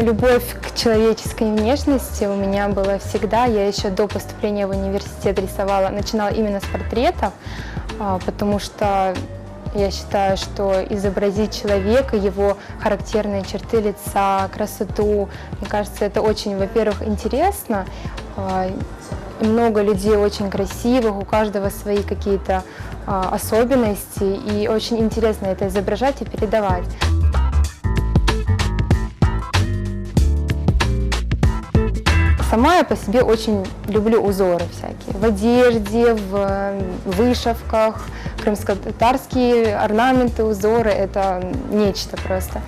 любовь к человеческой внешности у меня была всегда. Я еще до поступления в университет рисовала, начинала именно с портретов, потому что я считаю, что изобразить человека, его характерные черты лица, красоту, мне кажется, это очень, во-первых, интересно. И много людей очень красивых, у каждого свои какие-то особенности, и очень интересно это изображать и передавать. Сама я по себе очень люблю узоры всякие. В одежде, в вышивках, крымско-татарские орнаменты, узоры – это нечто просто.